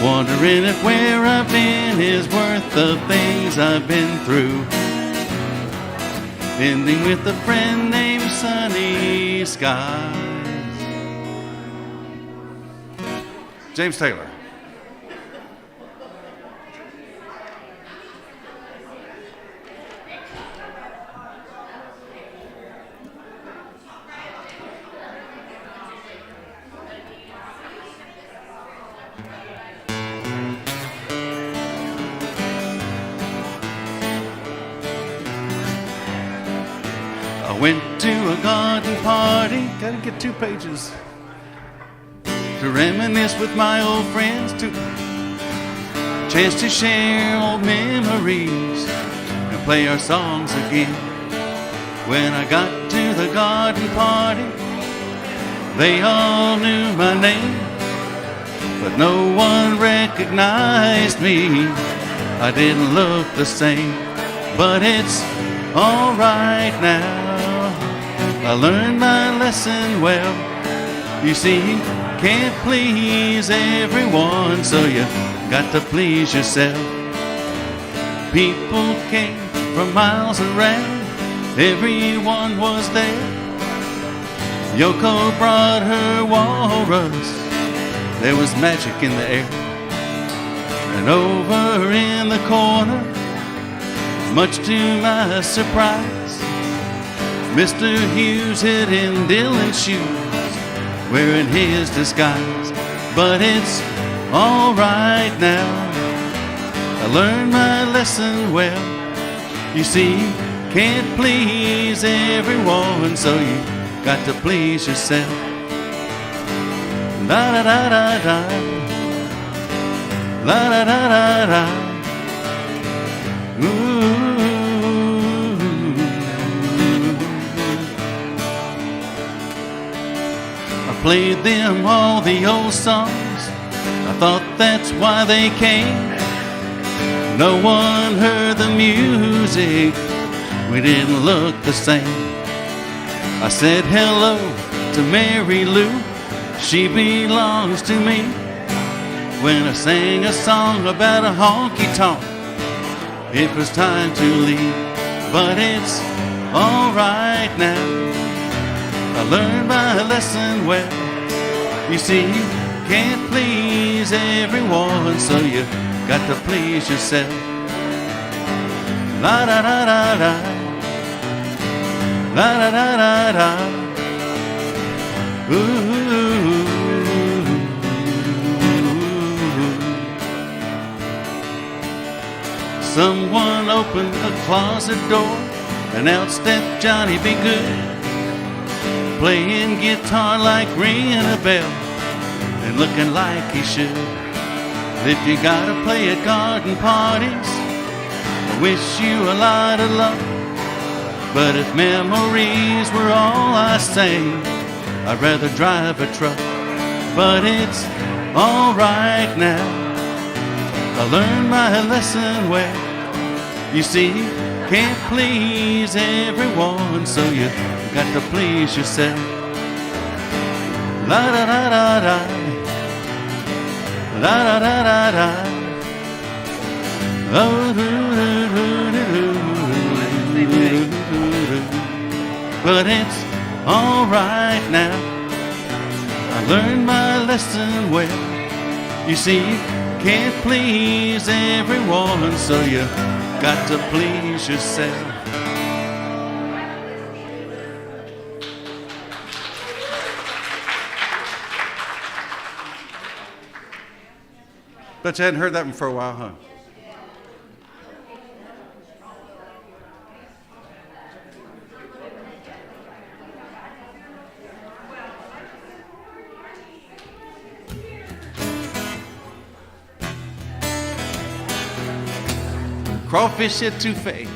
wondering if where I've been is worth the things I've been through. Ending with a friend named Sunny Skies. James Taylor. I went to a garden party, gotta get 2 pages, to reminisce with my old friends, to chance to share old memories and play our songs again. When I got to the garden party, they all knew my name, but no one recognized me. I didn't look the same, but it's all right now. I learned my lesson well. You see, you can't please everyone, so you got to please yourself. People came from miles around, everyone was there. Yoko brought her walrus, there was magic in the air. And over in the corner, much to my surprise, Mr. Hughes hid in Dylan's shoes, wearing his disguise. But it's all right now. I learned my lesson well. You see, you can't please everyone, so you got to please yourself. La da da da da, la da da da da. Ooh. Played them all the old songs, I thought that's why they came. No one heard the music, we didn't look the same. I said hello to Mary Lou, she belongs to me. When I sang a song about a honky-tonk, it was time to leave. But it's all right now. I learned my lesson well. You see, you can't please everyone, so you got to please yourself. La da da da da, la da da da da. Ooh. Someone opened the closet door, and out stepped Johnny Be Good, playing guitar like ringing a bell and looking like he should. If you gotta play at garden parties, I wish you a lot of luck. But if memories were all I sang, I'd rather drive a truck. But it's all right now. I learned my lesson well. You see, you can't please everyone, so you got to please yourself. La da da da da, la da da da da. Oh, do, do, do, do, do. But it's all right now. I learned my lesson well. You see, you can't please everyone, so you got to please yourself. Bet you hadn't heard that one for a while, huh? Crawfish etouffee,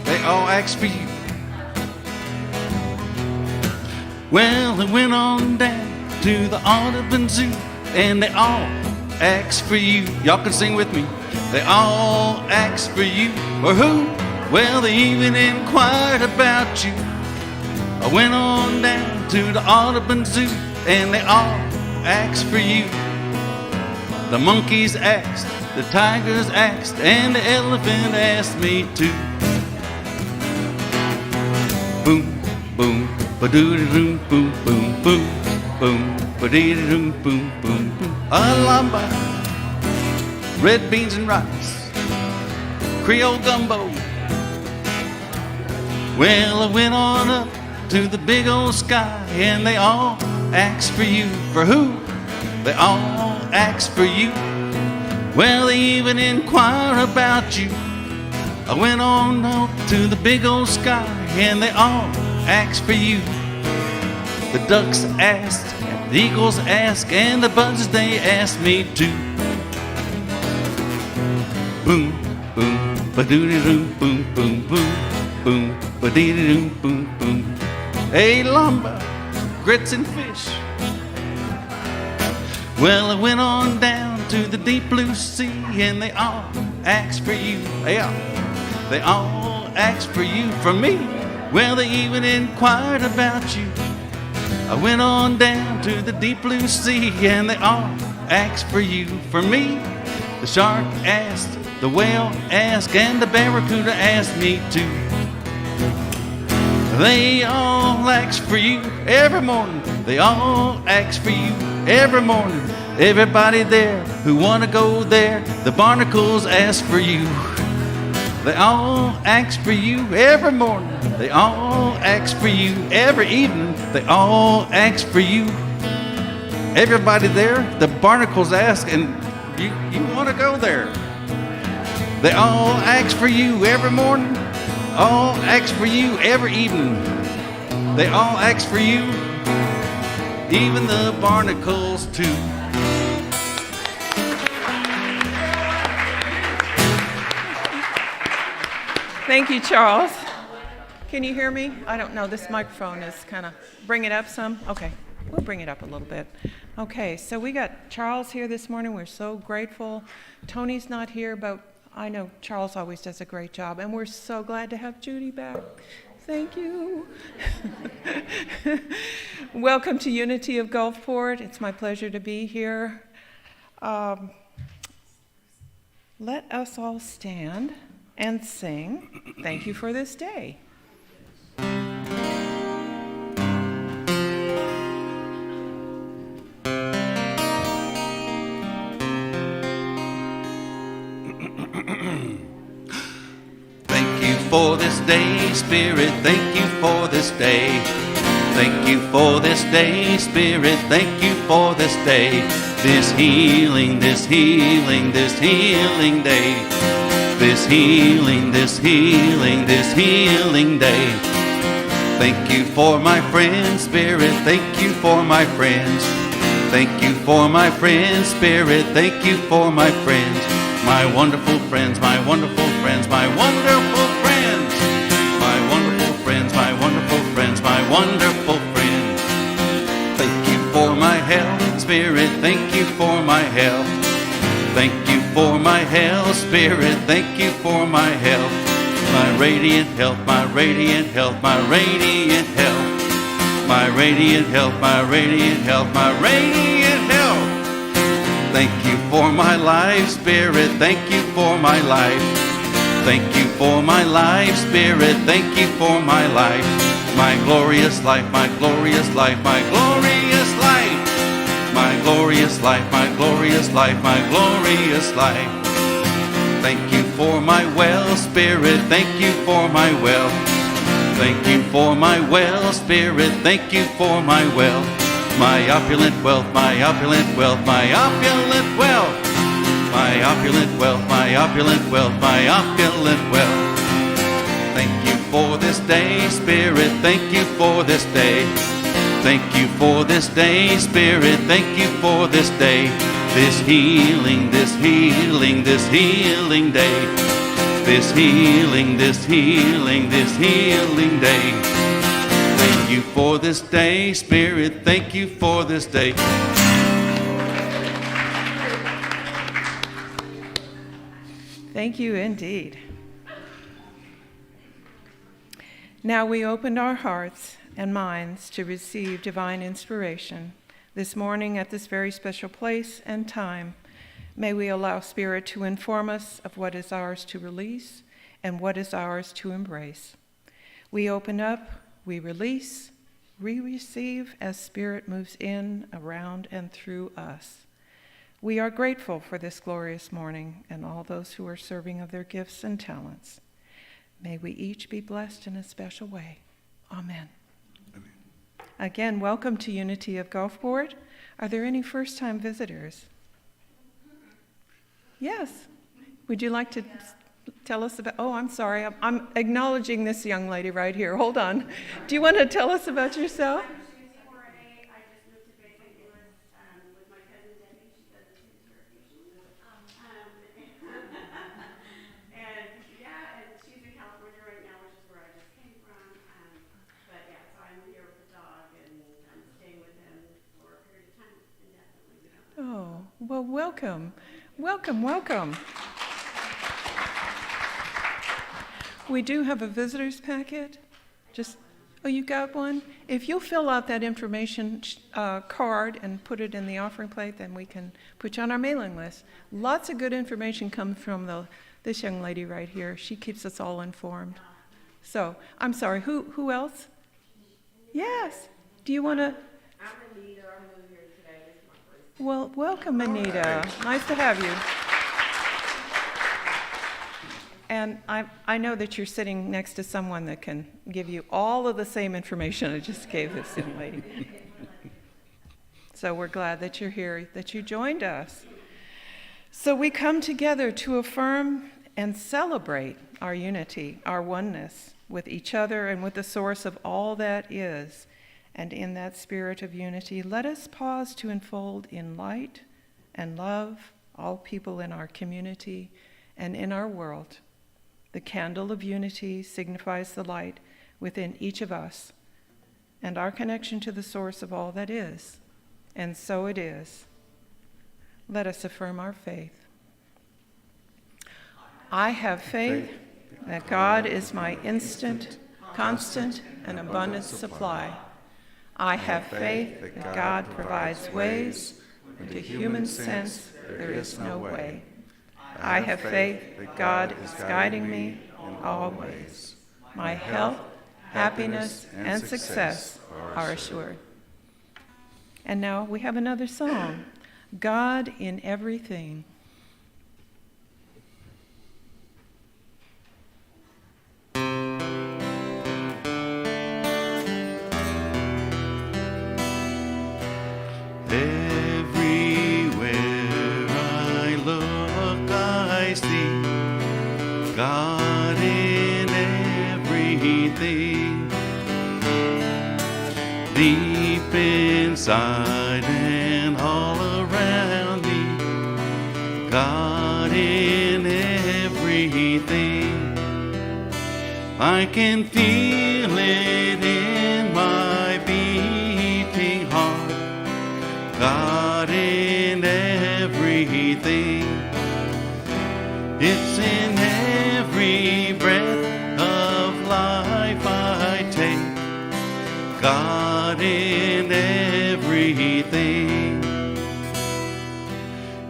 they all ask for you. Well, they went on down to the Audubon Zoo, and they all ask for you. Y'all can sing with me. They all ask for you. Or who? Well, they even inquired about you. I went on down to the Audubon Zoo, and they all asked for you. The monkeys asked, the tigers asked, and the elephant asked me too. Boom, boom, ba-doo-doo-doo, boom, boom, boom, boom, ba-dee-doo-doo, boom, boom, boom. A lamba, red beans and rice, Creole gumbo. Well, I went on up to the big old sky, and they all asked for you. For who? They all asked for you. Well, they even inquire about you. I went on up to the big old sky, and they all asked for you. The ducks asked, the eagles asked, and the buzzards, they asked me too. Boom, boom, ba-doo-doo-doo, boom, boom, boom, boom, ba-dee-doo-doo, boom, boom. Hey, lumber, grits and fish. Well, I went on down to the deep blue sea, and they all asked for you. Yeah, they all asked for you from me. Well, they even inquired about you. I went on down to the deep blue sea, and they all asked for you from me. The shark asked, the whale asked, and the barracuda asked me too. They all ask for you every morning. They all ask for you every morning. Everybody there who wanna go there, the barnacles ask for you. They all ask for you every morning. They all ask for you every evening. They all ask for you. Everybody there, the barnacles ask, and you wanna go there. They all ask for you every morning. All ask for you every evening. They all ask for you, even the barnacles too. Thank you, Charles. Can you hear me? I don't know. This microphone is kind of, bring it up some? Okay, we'll bring it up a little bit. Okay, so we got Charles here this morning. We're so grateful. Tony's not here, but I know Charles always does a great job, and we're so glad to have Judy back. Thank you. Welcome to Unity of Gulfport. It's my pleasure to be here. Let us all stand and sing Thank You for This Day. For this day, Spirit, thank you for this day. Thank you for this day, Spirit, thank you for this day. This healing, this healing, this healing day. This healing, this healing, this healing day. Thank you for my friends, Spirit, thank you for my friends. Thank you for my friends, Spirit, thank you for my friends. My wonderful friends, my wonderful friends, my wonderful friends. My wonderful friends, my wonderful friends, my wonderful friends. Thank you for my health, Spirit, thank you for my health. Thank you for my health, Spirit, thank you for my health. My radiant health, my radiant health, my radiant health. My radiant health, my radiant health, my radiant health. Thank you for my life, Spirit, thank you for my life. Thank you for my life, Spirit, thank you for my life. My glorious life, my glorious life, my glorious life. My glorious life, my glorious life, my glorious life. Thank you for my wealth, Spirit, thank you for my wealth. Thank you for my wealth, Spirit, thank you for my wealth. My opulent wealth, my opulent wealth, my opulent wealth. My opulent wealth, my opulent wealth, my opulent wealth. Thank you for this day, Spirit, thank you for this day. Thank you for this day, Spirit, thank you for this day. This healing, this healing, this healing day. This healing, this healing, this healing day. Thank you for this day, Spirit, thank you for this day. Thank you indeed. Now we opened our hearts and minds to receive divine inspiration. This morning, at this very special place and time, may we allow Spirit to inform us of what is ours to release and what is ours to embrace. We open up, we release, we receive as Spirit moves in, around, and through us. We are grateful for this glorious morning and all those who are serving of their gifts and talents. May we each be blessed in a special way. Amen. Amen. Again, welcome to Unity of Gulfport. Are there any first-time visitors? Yes. Would you like to tell us about, oh, I'm sorry, I'm acknowledging this young lady right here. Hold on. Do you want to tell us about yourself? Oh, well, welcome. Welcome, welcome. We do have a visitor's packet. Oh, you got one? If you'll fill out that information card and put it in the offering plate, then we can put you on our mailing list. Lots of good information comes from this young lady right here. She keeps us all informed. So, I'm sorry, who else? Yes. Do you want to? I'm Anita. I'm new here today. This is my first. Well, welcome, Anita. Nice to have you. And I know that you're sitting next to someone that can give you all of the same information I just gave this young lady. So we're glad that you're here, that you joined us. So we come together to affirm and celebrate our unity, our oneness with each other and with the source of all that is. And in that spirit of unity, let us pause to enfold in light and love all people in our community and in our world. The candle of unity signifies the light within each of us and our connection to the source of all that is. And so it is. Let us affirm our faith. I have faith that God is my instant, constant, and abundant supply. I have faith that God provides ways when to human sense there is no way. I have faith that God is guiding me in all ways. My health, happiness, and success are assured. And now we have another song, God in Everything. God in everything, deep inside and all around me. God in everything, I can feel it in my beating heart. God in everything, it's in every breath of life I take. God in everything.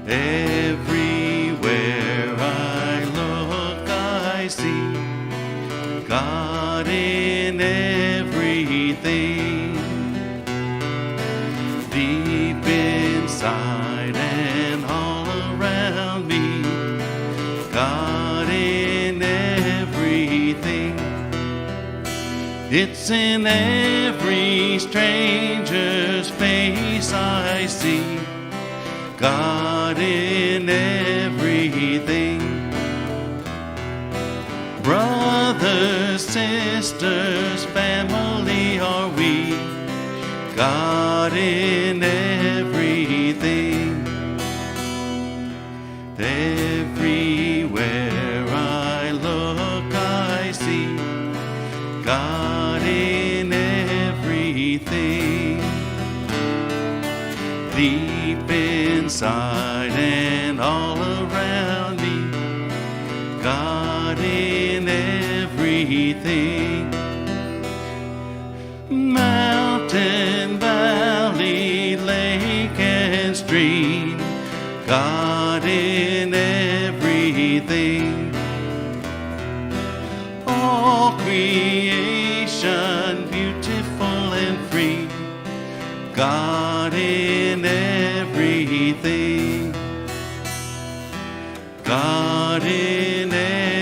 Everywhere I look, I see God in everything. Deep inside and all around me, God in everything. It's in every stranger's face I see God in everything. Brothers, sisters, family are we, God in everything. Everywhere I look, I see God in everything. Deep inside and all around me, God in everything. Mountain, valley, lake, between. God in everything. All creation beautiful and free. God in everything. God in everything.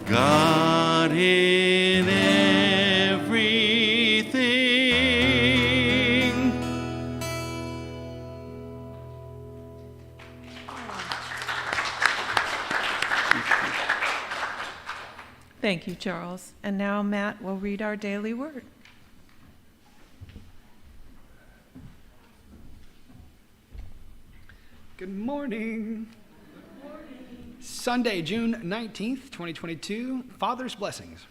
God in everything. Thank you, Charles. And now Matt will read our daily word. Good morning. Sunday, June 19th, 2022, Father's Blessings.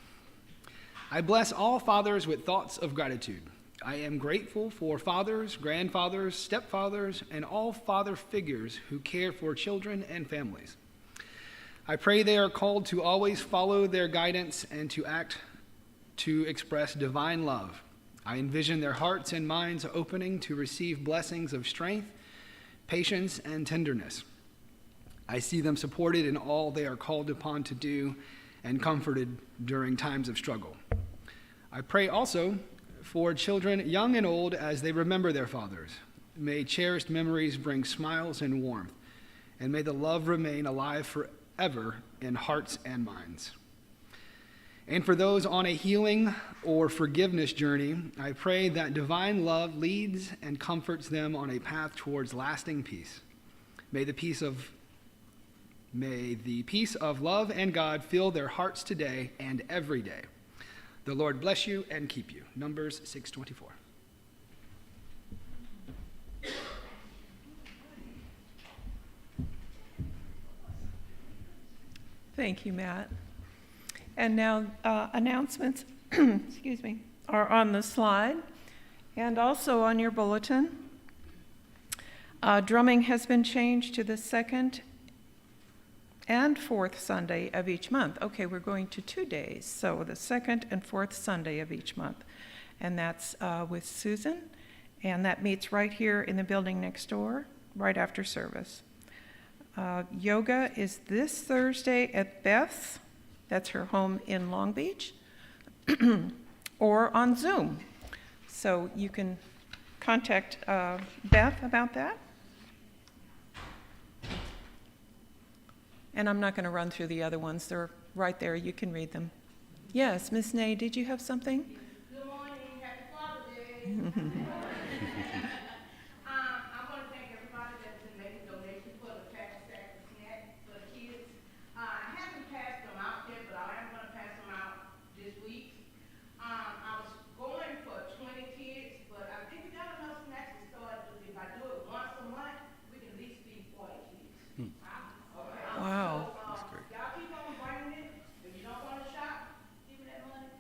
I bless all fathers with thoughts of gratitude. I am grateful for fathers, grandfathers, stepfathers, and all father figures who care for children and families. I pray they are called to always follow their guidance and to act to express divine love. I envision their hearts and minds opening to receive blessings of strength, patience, and tenderness. I see them supported in all they are called upon to do and comforted during times of struggle. I pray also for children young and old as they remember their fathers. May cherished memories bring smiles and warmth, and may the love remain alive forever in hearts and minds. And for those on a healing or forgiveness journey, I pray that divine love leads and comforts them on a path towards lasting peace. May the peace of love and God fill their hearts today and every day. The Lord bless you and keep you. Numbers 6:24. Thank you, Matt. And now announcements excuse me, are on the slide and also on your bulletin. Drumming has been changed to the second and fourth Sunday of each month. Okay, we're going to 2 days, so the second and fourth Sunday of each month. And that's with Susan, and that meets right here in the building next door, right after service. Yoga is this Thursday at Beth's. That's her home in Long Beach, or on Zoom. So you can contact Beth about that. And I'm not going to run through the other ones. They're right there. You can read them. Yes, Miss Nay, did you have something? Good morning, happy Father's Day. I want to thank everybody that's been making donations for the Pack Sack snack for the kids. I haven't passed them out yet, but I am going to pass them out this week. I was going for 20 kids, but I think we got enough snacks to start. If I do it once a month, we can at least feed 40 kids. Okay. Wow. That's great. Y'all keep on bringing it. If you don't want to shop, give me that money.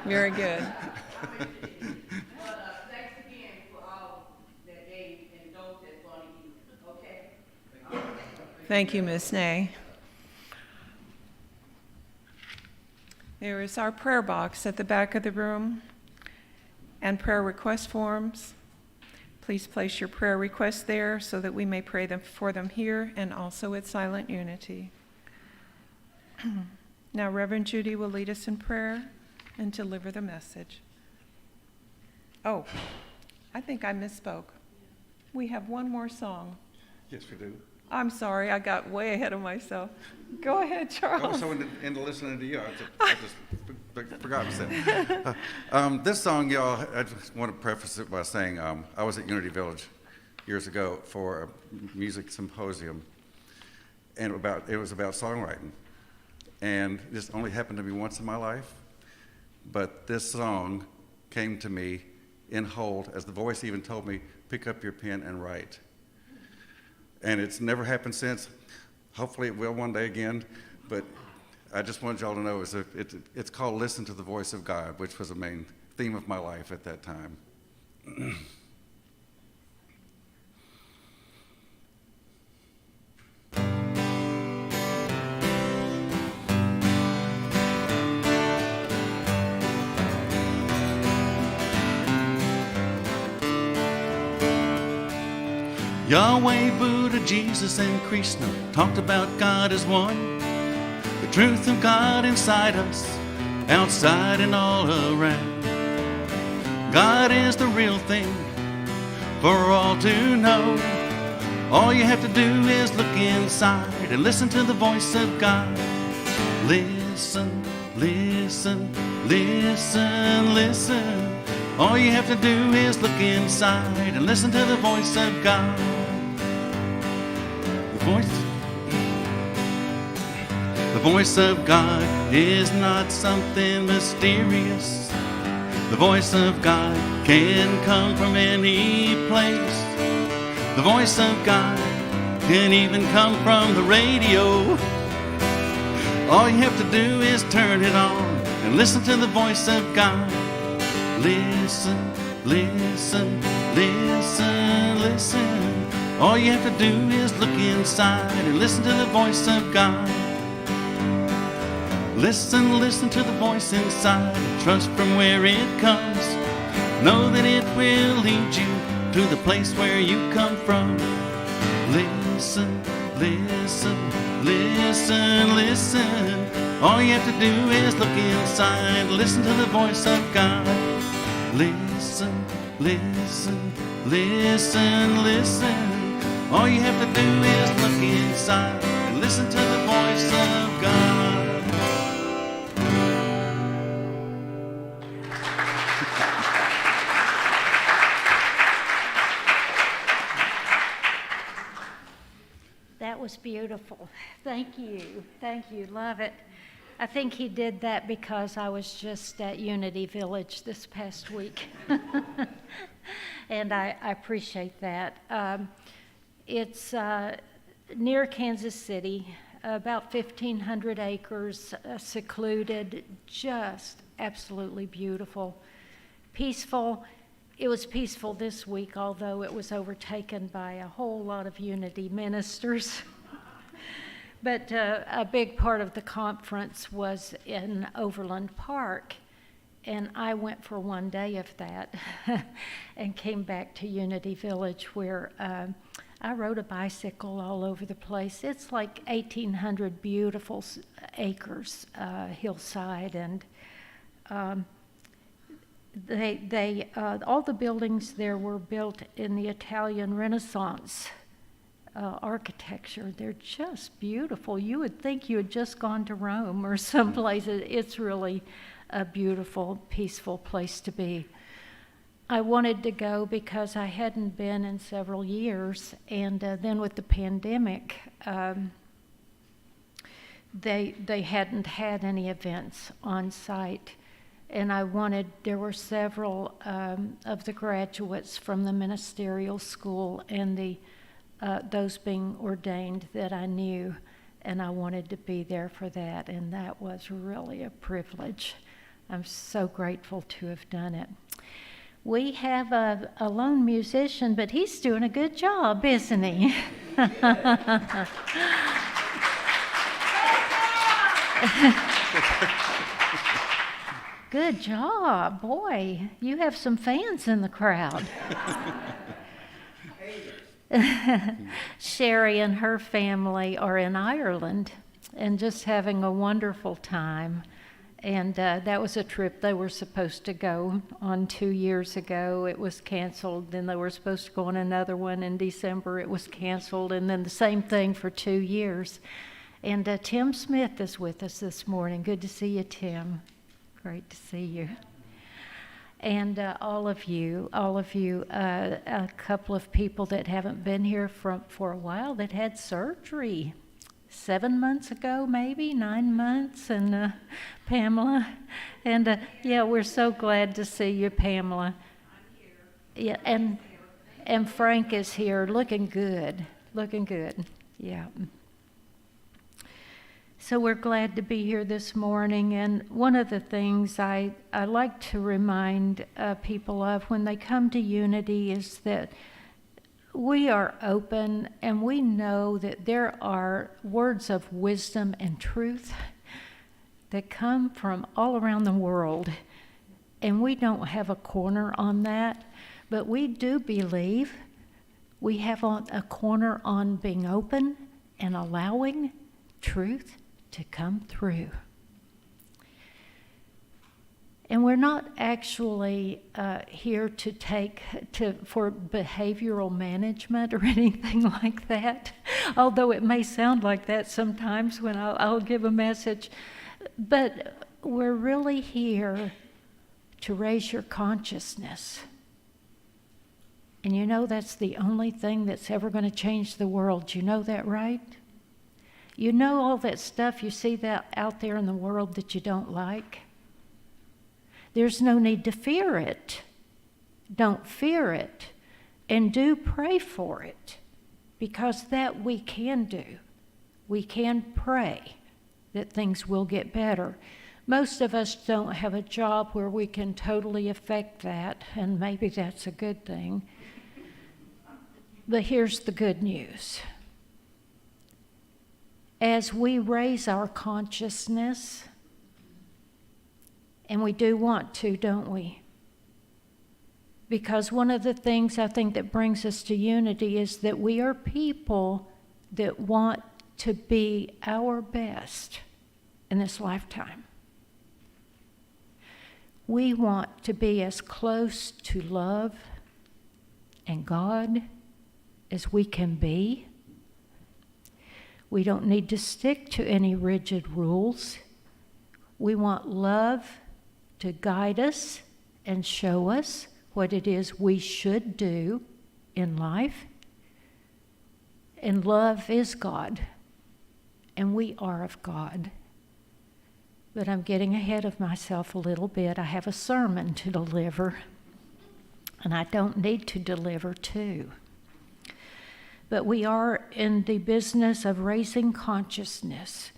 Very good. But thanks again for all that gave and those that's going to use, okay? Thank you, Miss Nay. There is our prayer box at the back of the room and prayer request forms. Please place your prayer requests there so that we may pray for them here and also at Silent Unity. Now, Reverend Judy will lead us in prayer and deliver the message. Oh, I think I misspoke. We have one more song. Yes, we do. I'm sorry, I got way ahead of myself. Go ahead, I Charles. was so into listening to you, I just forgot to say. This song, y'all, I just want to preface it by saying I was at Unity Village years ago for a music symposium, and it was about songwriting. And this only happened to me once in my life, but this song came to me in hold, as the voice even told me, pick up your pen and write. And it's never happened since. Hopefully it will one day again, but I just wanted y'all to know it's called Listen to the Voice of God, which was the main theme of my life at that time. Yahweh, Buddha, Jesus, and Krishna talked about God as one. The truth of God inside us, outside and all around. God is the real thing for all to know. All you have to do is look inside and listen to the voice of God. Listen, listen, listen, listen. All you have to do is look inside and listen to the voice of God. The voice of God is not something mysterious. The voice of God can come from any place. The voice of God can even come from the radio. All you have to do is turn it on and listen to the voice of God. Listen, listen, listen, listen. All you have to do is look inside and listen to the voice of God. Listen, listen to the voice inside. Trust from where it comes. Know that it will lead you to the place where you come from. Listen, listen, listen, listen. All you have to do is look inside. Listen to the voice of God. Listen, listen, listen, listen. All you have to do is look inside and listen to the voice of God. That was beautiful. Thank you. Thank you. Love it. I think he did that because I was just at Unity Village this past week. And I appreciate that. It's near Kansas City, about 1,500 acres, secluded, just absolutely beautiful, peaceful. It was peaceful this week, although it was overtaken by a whole lot of Unity ministers. But a big part of the conference was in Overland Park, and I went for one day of that and came back to Unity Village, where I rode a bicycle all over the place. It's like 1,800 beautiful acres, hillside, and they all the buildings there were built in the Italian Renaissance architecture. They're just beautiful. You would think you had just gone to Rome or someplace. It's really a beautiful, peaceful place to be. I wanted to go because I hadn't been in several years, and then with the pandemic, they hadn't had any events on site. And there were several of the graduates from the ministerial school and those being ordained that I knew, and I wanted to be there for that, and that was really a privilege. I'm so grateful to have done it. We have a lone musician, but he's doing a good job, isn't he? Good job, boy. You have some fans in the crowd. Sherry and her family are in Ireland and just having a wonderful time. And that was a trip they were supposed to go on 2 years ago. It was canceled. Then they were supposed to go on another one in December. It was canceled. And then the same thing for 2 years. And Tim Smith is with us this morning. Good to see you, Tim. Great to see you. And all of you, a couple of people that haven't been here for a while that had surgery 7 months ago, maybe 9 months, and Pamela. And yeah, we're so glad to see you, Pamela. Yeah, and Frank is here, looking good. Yeah. So we're glad to be here this morning, and one of the things I like to remind people of when they come to Unity is that we are open and we know that there are words of wisdom and truth that come from all around the world, and we don't have a corner on that, but we do believe We have a corner on being open and allowing truth to come through. And we're not actually here for behavioral management or anything like that, although it may sound like that sometimes when I'll give a message. But we're really here to raise your consciousness. And you know that's the only thing that's ever going to change the world. You know that, right? You know all that stuff you see that out there in the world that you don't like? There's no need to fear it. Don't fear it. And do pray for it, because that we can do. We can pray that things will get better. Most of us don't have a job where we can totally affect that, and maybe that's a good thing. But here's the good news. As we raise our consciousness, and we do want to, don't we? Because one of the things I think that brings us to unity is that we are people that want to be our best in this lifetime. We want to be as close to love and God as we can be. We don't need to stick to any rigid rules. We want love to guide us and show us what it is we should do in life. And love is God, and we are of God. But I'm getting ahead of myself a little bit. I have a sermon to deliver, and I don't need to deliver two. But we are in the business of raising consciousness.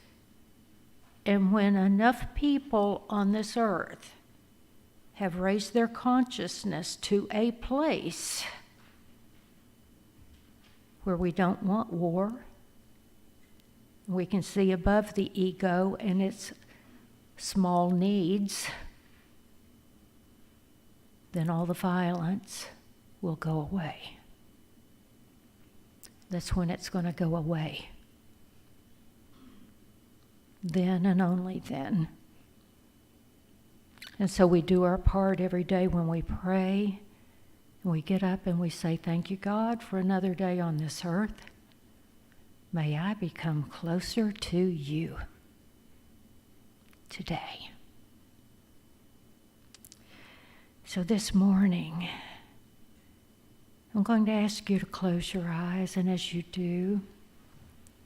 And when enough people on this earth have raised their consciousness to a place where we don't want war, we can see above the ego and its small needs, then all the violence will go away. That's when it's going to go away. Then and only then. And so we do our part every day when we pray. And we get up and we say, thank you, God, for another day on this earth. May I become closer to you today. So this morning, I'm going to ask you to close your eyes, and as you do,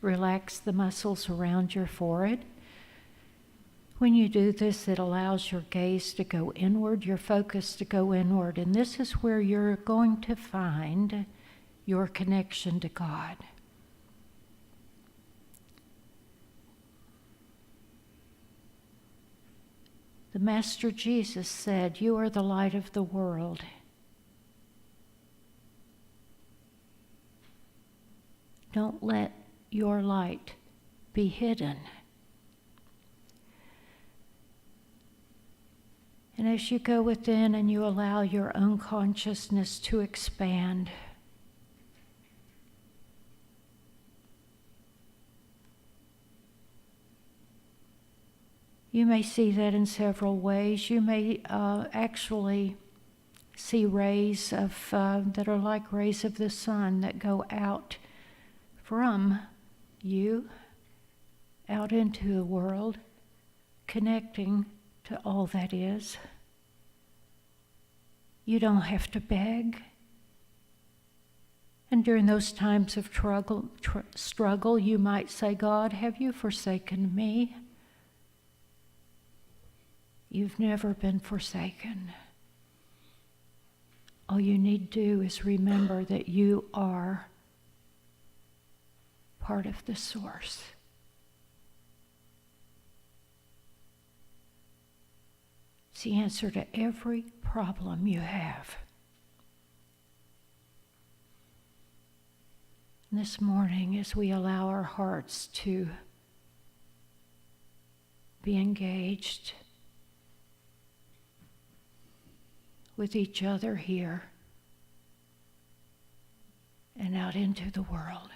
relax the muscles around your forehead. When you do this, it allows your gaze to go inward, your focus to go inward, and this is where you're going to find your connection to God. The Master Jesus said, "You are the light of the world." Don't let your light be hidden. And as you go within and you allow your own consciousness to expand, you may see that in several ways. You may actually see rays of that are like rays of the sun that go out from you out into the world, connecting to all that is. You don't have to beg. And during those times of struggle, you might say, God, have you forsaken me? You've never been forsaken. All you need to do is remember that you are part of the source. It's the answer to every problem you have. And this morning, as we allow our hearts to be engaged with each other here, and out into the world.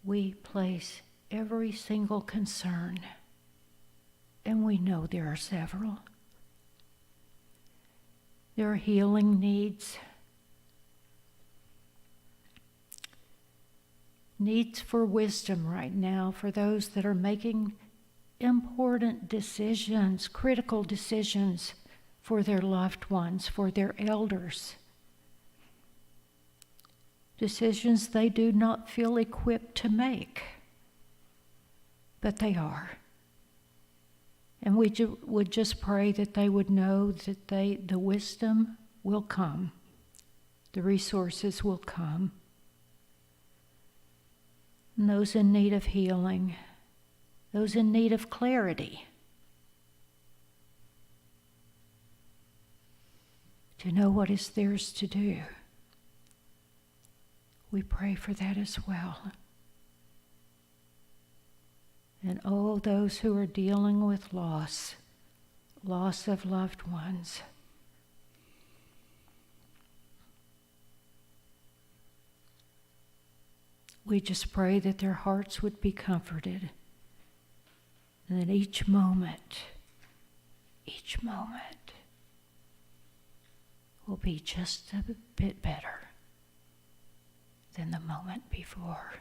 We place every single concern, and we know there are several. There are healing needs, needs for wisdom right now for those that are making important decisions, critical decisions for their loved ones, for their elders. Decisions they do not feel equipped to make, but they are. And we would just pray that they would know that the wisdom will come, the resources will come. And those in need of healing, those in need of clarity, to know what is theirs to do. We pray for that as well. And all those who are dealing with loss of loved ones. We just pray that their hearts would be comforted, and that each moment will be just a bit better than the moment before.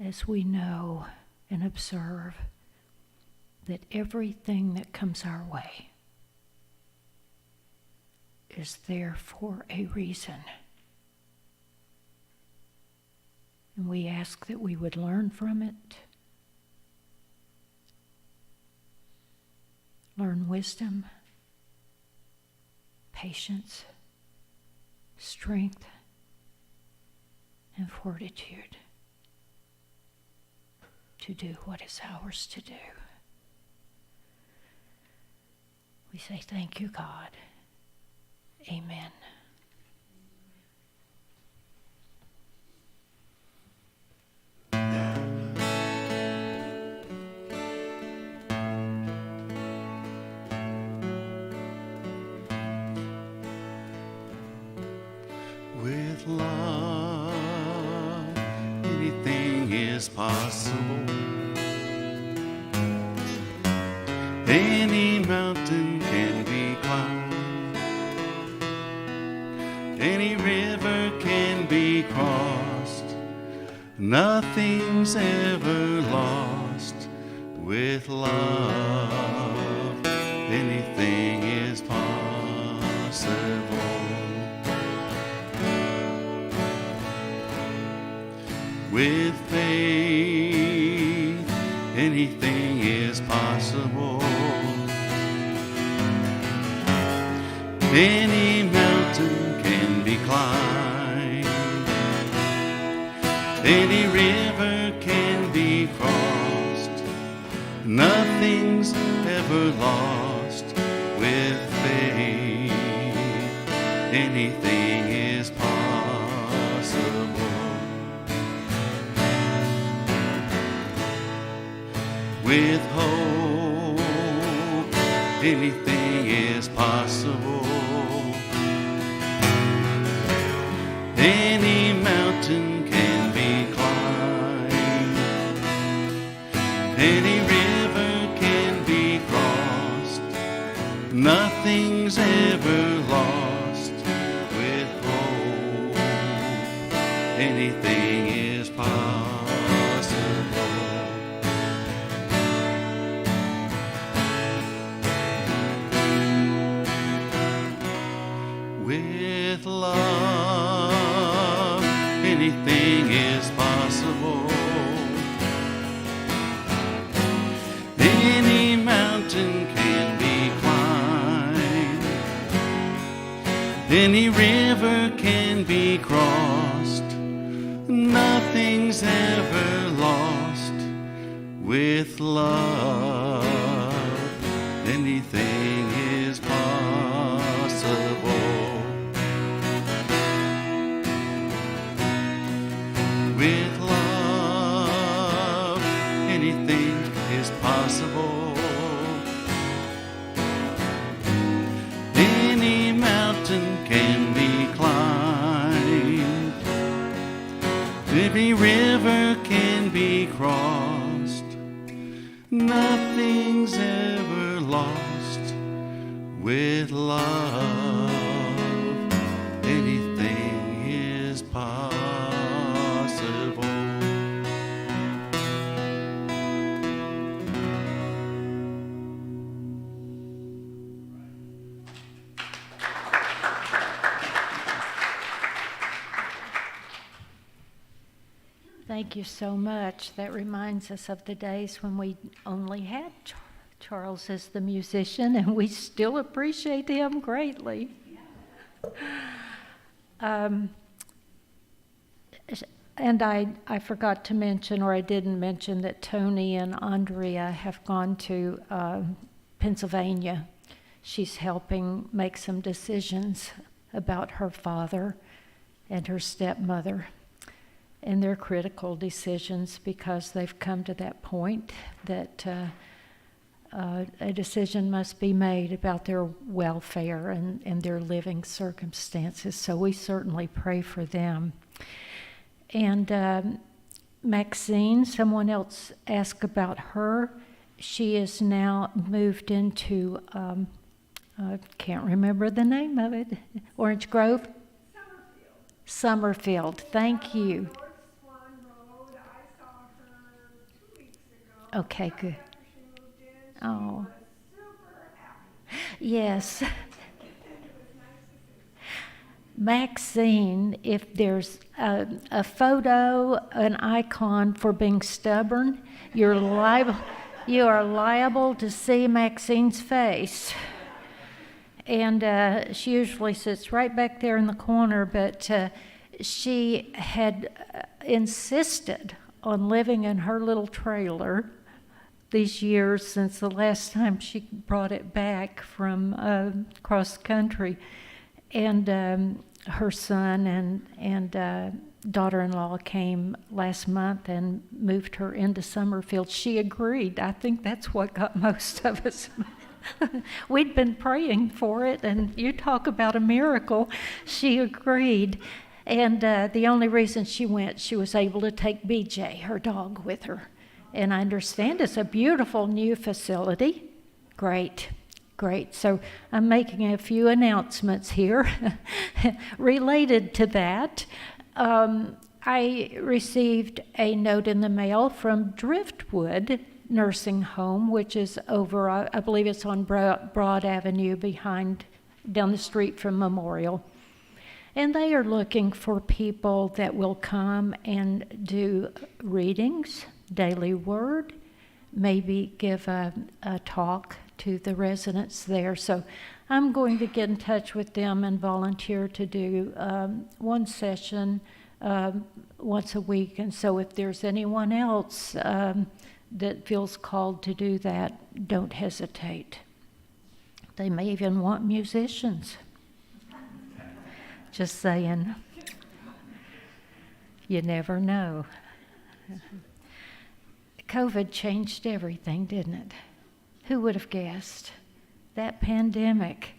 As we know and observe that everything that comes our way is there for a reason. And we ask that we would learn from it, learn wisdom, patience, strength, and fortitude to do what is ours to do. We say thank you, God. Amen. With love, anything is possible. Any mountain can be climbed. Any river can be crossed. Nothing's ever lost. With love, anything is possible. With faith, anything is possible. Any mountain can be climbed. Any river can be crossed. Nothing's ever lost. With faith, anything is possible. With hope, anything is possible. Any mountain can be climbed. Any river can be crossed. Nothing's ever lost. With hope, anything is possible. With love, anything is possible. Any mountain can be climbed. Any river can be crossed. Nothing's ever lost. With love, anything is possible. With love, anything impossible. Any mountain can be climbed. Every river can be crossed. Nothing's ever lost with love. Anything is possible. Thank you so much. That reminds us of the days when we only had Charles as the musician, and we still appreciate him greatly. And I forgot to mention, or I didn't mention, that Tony and Andrea have gone to Pennsylvania. She's helping make some decisions about her father and her stepmother. And they're critical decisions because they've come to that point that a decision must be made about their welfare and their living circumstances. So we certainly pray for them. And Maxine, someone else asked about her. She is now moved into, I can't remember the name of it, Orange Grove? Summerfield. Thank you. Okay, good. Oh, yes. Maxine, if there's a photo, an icon for being stubborn, you are liable to see Maxine's face. And she usually sits right back there in the corner, but she had insisted on living in her little trailer these years since the last time she brought it back from cross country. And her son and daughter-in-law came last month and moved her into Summerfield. She agreed. I think that's what got most of us. We'd been praying for it, and you talk about a miracle. She agreed. And the only reason she went, she was able to take BJ, her dog, with her. And I understand it's a beautiful new facility. Great. So I'm making a few announcements here related to that. I received a note in the mail from Driftwood Nursing Home, which is over, I believe it's on Broad Avenue down the street from Memorial. And they are looking for people that will come and do readings, daily word, maybe give a talk to the residents there. So I'm going to get in touch with them and volunteer to do one session once a week. And so if there's anyone else that feels called to do that, don't hesitate. They may even want musicians. Just saying. You never know. COVID changed everything, didn't it? Who would have guessed? That pandemic,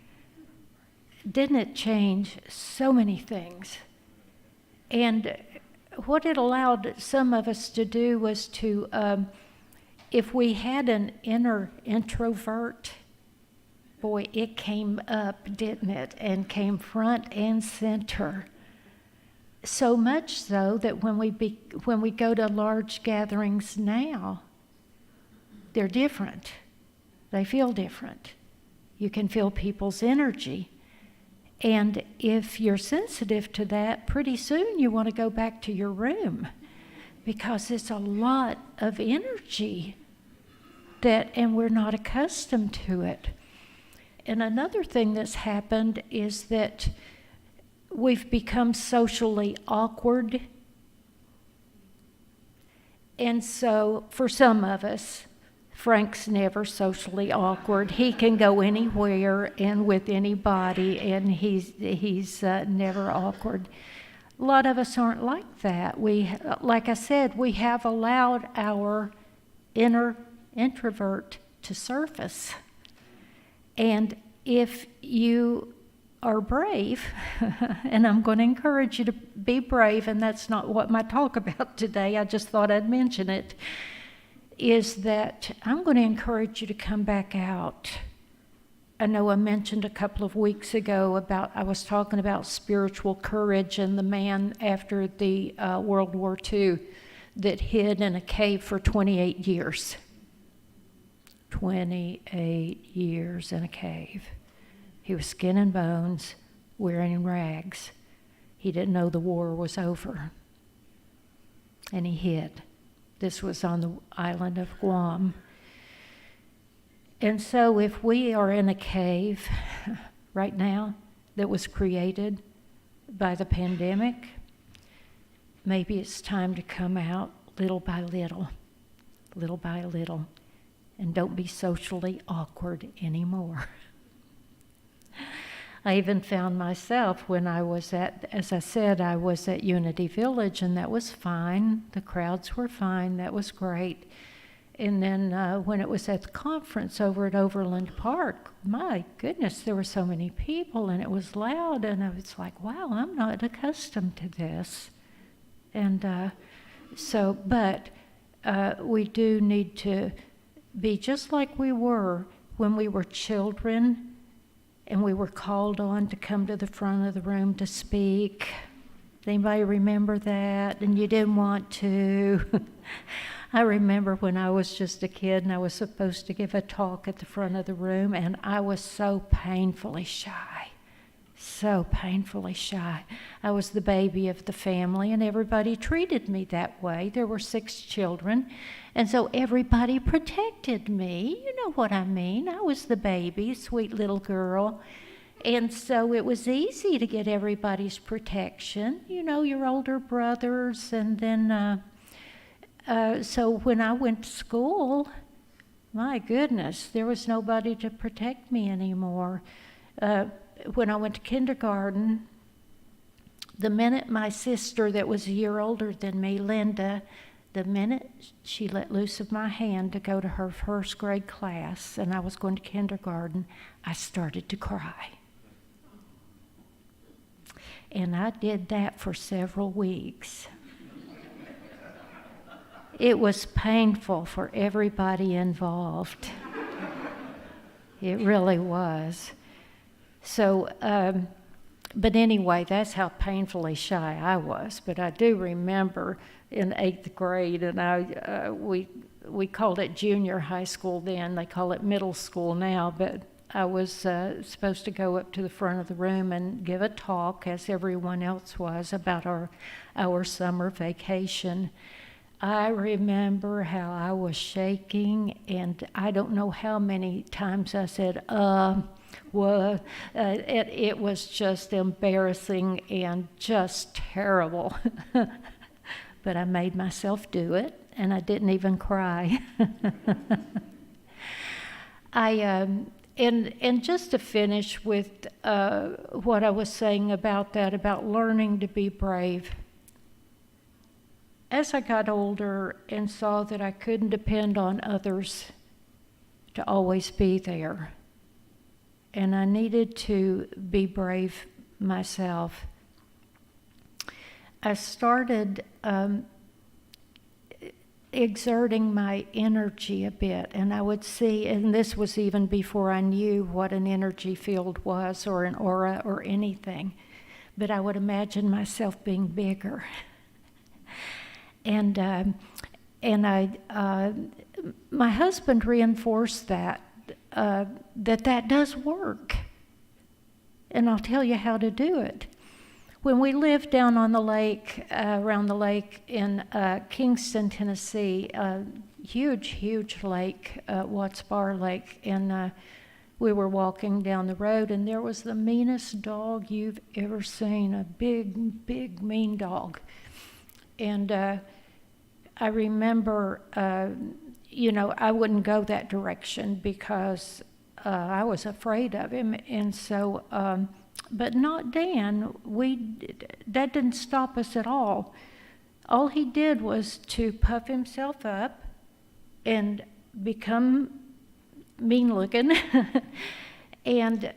didn't it change so many things? And what it allowed some of us to do was to, if we had an inner introvert, boy, it came up, didn't it? And came front and center. So much so that when we go to large gatherings now, they're different. They feel different. You can feel people's energy. And if you're sensitive to that, pretty soon you want to go back to your room because it's a lot of energy and we're not accustomed to it. And another thing that's happened is that we've become socially awkward. And so for some of us, Frank's never socially awkward. He can go anywhere and with anybody, and he's never awkward. A lot of us aren't like that. Like I said, we have allowed our inner introvert to surface. And if you are brave, and I'm going to encourage you to be brave, and that's not what my talk about today, I just thought I'd mention it, is that I'm going to encourage you to come back out. I know I mentioned a couple of weeks ago I was talking about spiritual courage and the man after the World War II that hid in a cave for 28 years. 28 years in a cave. He was skin and bones, wearing rags. He didn't know the war was over. And he hid. This was on the island of Guam. And so if we are in a cave right now that was created by the pandemic, maybe it's time to come out little by little, and don't be socially awkward anymore. I even found myself when I was as I said, I was at Unity Village, and that was fine. The crowds were fine. That was great. And then when it was at the conference over at Overland Park, my goodness, there were so many people, and it was loud, and I was like, wow, I'm not accustomed to this. And but we do need to be just like we were when we were children and we were called on to come to the front of the room to speak. Anybody remember that? And you didn't want to. I remember when I was just a kid and I was supposed to give a talk at the front of the room, and I was so painfully shy. I was the baby of the family, and everybody treated me that way. There were 6 children, and so everybody protected me. You know what I mean. I was the baby, sweet little girl. And so it was easy to get everybody's protection, your older brothers. And then, so when I went to school, my goodness, there was nobody to protect me anymore. When I went to kindergarten, the minute my sister that was a year older than me, Linda, the minute she let loose of my hand to go to her first grade class, and I was going to kindergarten, I started to cry. And I did that for several weeks. It was painful for everybody involved. It really was. So, but anyway, that's how painfully shy I was. But I do remember in 8th grade, and we called it junior high school then. They call it middle school now. But I was supposed to go up to the front of the room and give a talk, as everyone else was, about our summer vacation. I remember how I was shaking, and I don't know how many times I said, well, it was just embarrassing and just terrible. But I made myself do it, and I didn't even cry. And just to finish with what I was saying about that, about learning to be brave. As I got older and saw that I couldn't depend on others to always be there, and I needed to be brave myself, I started exerting my energy a bit, and I would see, and this was even before I knew what an energy field was or an aura or anything, but I would imagine myself being bigger. And my husband reinforced that does work. And I'll tell you how to do it. When we lived down on the lake, around the lake in Kingston, Tennessee, a huge lake, Watts Bar Lake, and we were walking down the road, and there was the meanest dog you've ever seen, a big, mean dog. And I remember, I wouldn't go that direction because I was afraid of him. And so, but not Dan. That didn't stop us at all. All he did was to puff himself up and become mean looking and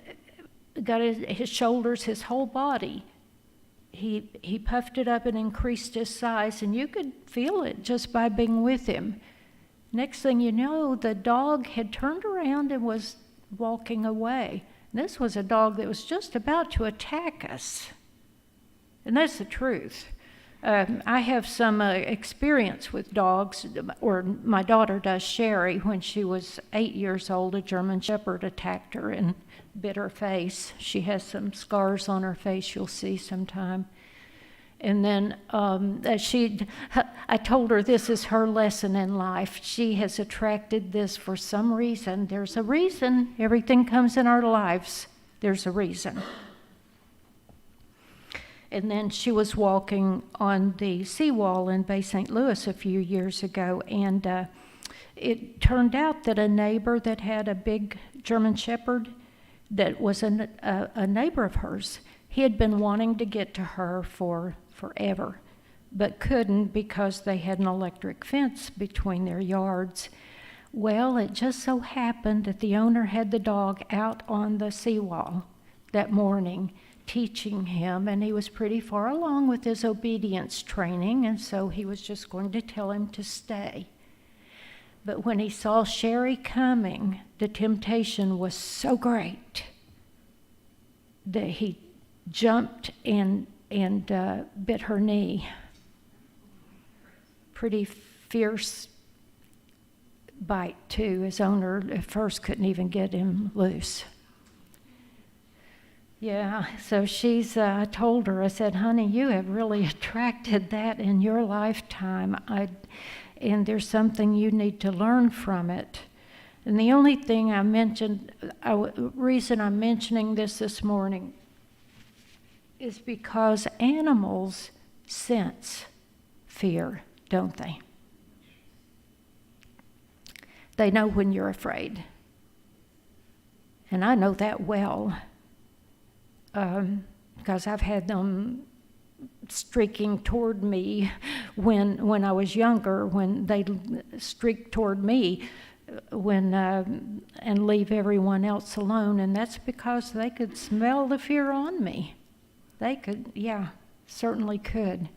got his shoulders, his whole body. He puffed it up and increased his size, and you could feel it just by being with him. Next thing you know, the dog had turned around and was walking away. This was a dog that was just about to attack us. And that's the truth. I have some experience with dogs, or my daughter does, Sherry. When she was 8 years old, a German Shepherd attacked her and bit her face. She has some scars on her face you'll see sometime. And then I told her this is her lesson in life. She has attracted this for some reason. There's a reason everything comes in our lives. There's a reason. And then she was walking on the seawall in Bay St. Louis a few years ago, and it turned out that a neighbor that had a big German Shepherd that was a neighbor of hers, he had been wanting to get to her for forever, but couldn't because they had an electric fence between their yards. Well, it just so happened that the owner had the dog out on the seawall that morning teaching him, and he was pretty far along with his obedience training, and so he was just going to tell him to stay. But when he saw Sherry coming, the temptation was so great that he jumped and bit her knee. Pretty fierce bite, too. His owner at first couldn't even get him loose. Yeah, so I told her, I said, honey, you have really attracted that in your lifetime, and there's something you need to learn from it. And the only thing I mentioned, reason I'm mentioning this morning, is because animals sense fear, don't they? They know when you're afraid. And I know that well. Because I've had them streaking toward me when I was younger, when they streaked toward me and leave everyone else alone, and that's because they could smell the fear on me. They could, yeah, certainly could.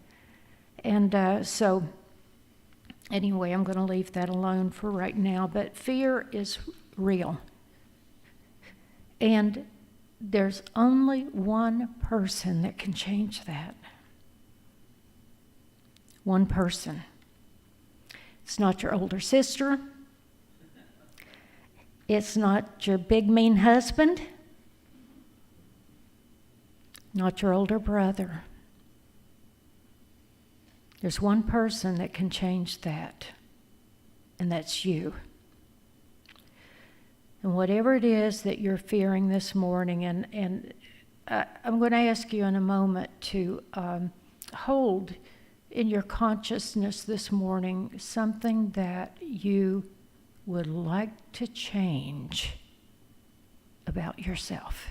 And so anyway, I'm going to leave that alone for right now, but fear is real. And there's only one person that can change that. One person. It's not your older sister. It's not your big mean husband. Not your older brother. There's one person that can change that, and that's you. And whatever it is that you're fearing this morning, and I'm going to ask you in a moment to hold in your consciousness this morning something that you would like to change about yourself.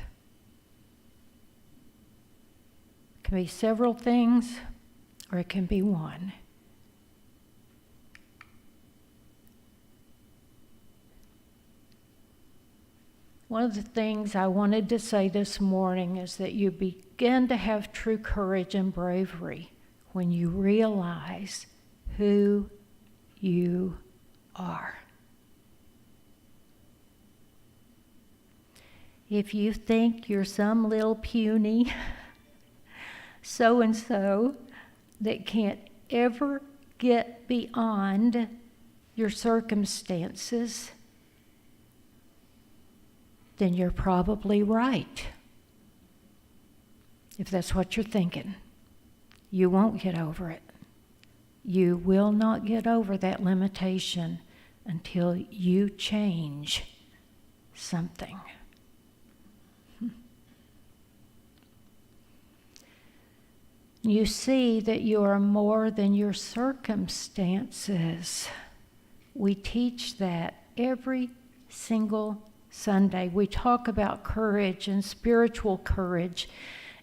It can be several things, or it can be one. One of the things I wanted to say this morning is that you begin to have true courage and bravery when you realize who you are. If you think you're some little puny so-and-so that can't ever get beyond your circumstances, then you're probably right. If that's what you're thinking, you won't get over it. You will not get over that limitation until you change something. You see that you are more than your circumstances. We teach that every single Sunday. We talk about courage and spiritual courage,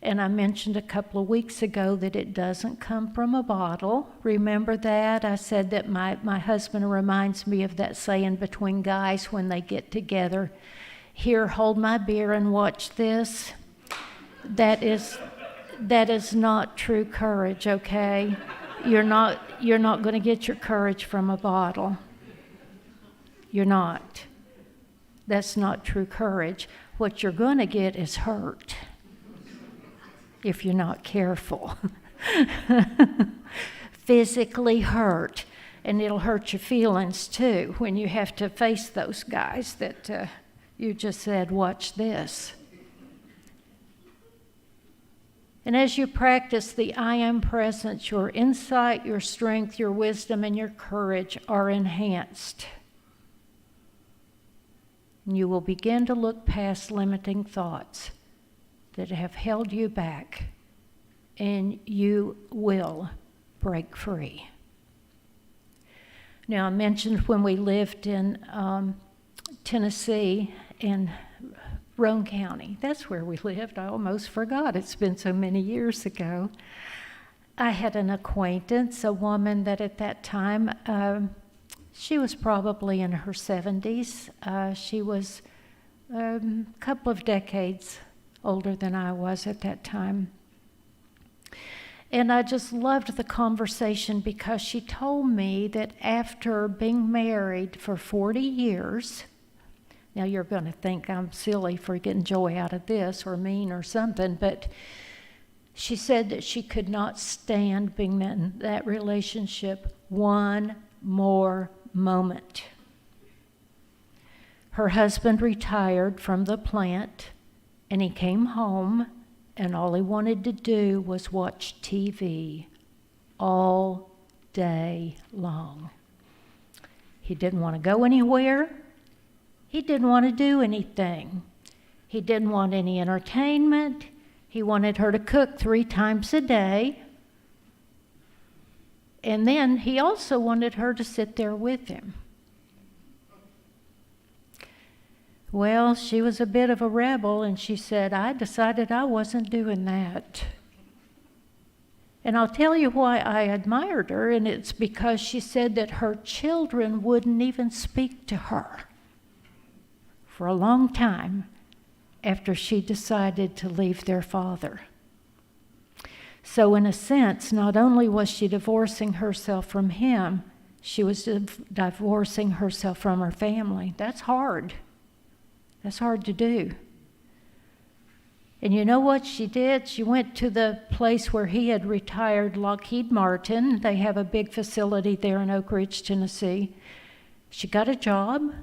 And I mentioned a couple of weeks ago that it doesn't come from a bottle. Remember that? I said that my husband reminds me of that saying between guys when they get together. Here, hold my beer and watch this. That is not true courage, okay? You're not going to get your courage from a bottle. You're not. That's not true courage. What you're going to get is hurt if you're not careful. Physically hurt. And it'll hurt your feelings too when you have to face those guys that you just said, watch this. And as you practice the I am presence, your insight, your strength, your wisdom, and your courage are enhanced. And you will begin to look past limiting thoughts that have held you back, and you will break free. Now, I mentioned when we lived in Tennessee in Roane County. That's where we lived. I almost forgot. It's been so many years ago. I had an acquaintance, a woman that at that time, she was probably in her 70s. She was a couple of decades older than I was at that time. And I just loved the conversation because she told me that after being married for 40 years, now you're going to think I'm silly for getting joy out of this or mean or something, but she said that she could not stand being in that relationship one more moment. Her husband retired from the plant, and he came home, and all he wanted to do was watch TV all day long. He didn't want to go anywhere. He didn't want to do anything. He didn't want any entertainment. He wanted her to cook 3 times a day. And then he also wanted her to sit there with him. Well, she was a bit of a rebel, and she said, I decided I wasn't doing that. And I'll tell you why I admired her, and it's because she said that her children wouldn't even speak to her for a long time after she decided to leave their father. So in a sense, not only was she divorcing herself from him, she was divorcing herself from her family. That's hard. That's hard to do. And you know what she did? She went to the place where he had retired, Lockheed Martin. They have a big facility there in Oak Ridge, Tennessee. She got a job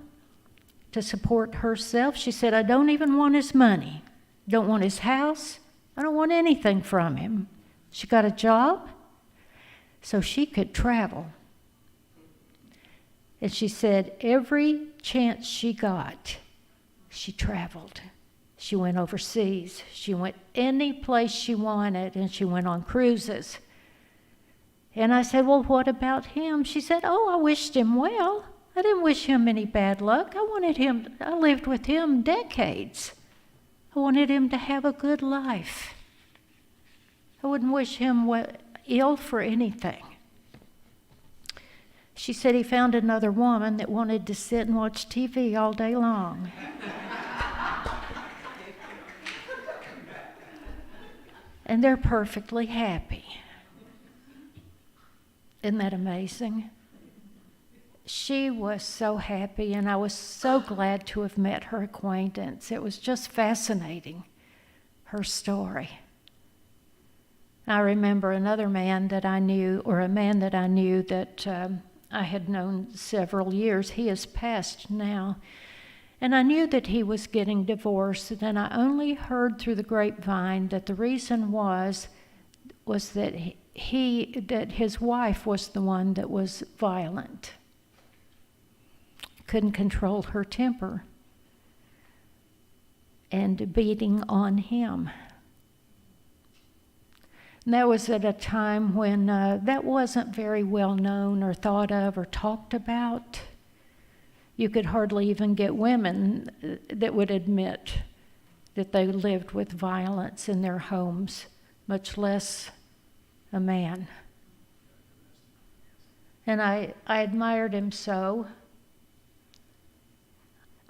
to support herself. She said, I don't even want his money. Don't want his house. I don't want anything from him. She got a job so she could travel. And she said every chance she got, she traveled. She went overseas. She went any place she wanted, and she went on cruises. And I said, well, what about him? She said, oh, I wished him well. I didn't wish him any bad luck. I lived with him decades. I wanted him to have a good life. I wouldn't wish him ill for anything. She said he found another woman that wanted to sit and watch TV all day long. And they're perfectly happy. Isn't that amazing? She was so happy, and I was so glad to have met her acquaintance. It was just fascinating, her story. I remember another man that I knew, or a man that I knew that I had known several years. He has passed now. And I knew that he was getting divorced, and I only heard through the grapevine that the reason was that that his wife was the one that was violent. Couldn't control her temper and beating on him. And that was at a time when that wasn't very well known or thought of or talked about. You could hardly even get women that would admit that they lived with violence in their homes, much less a man. And I admired him so.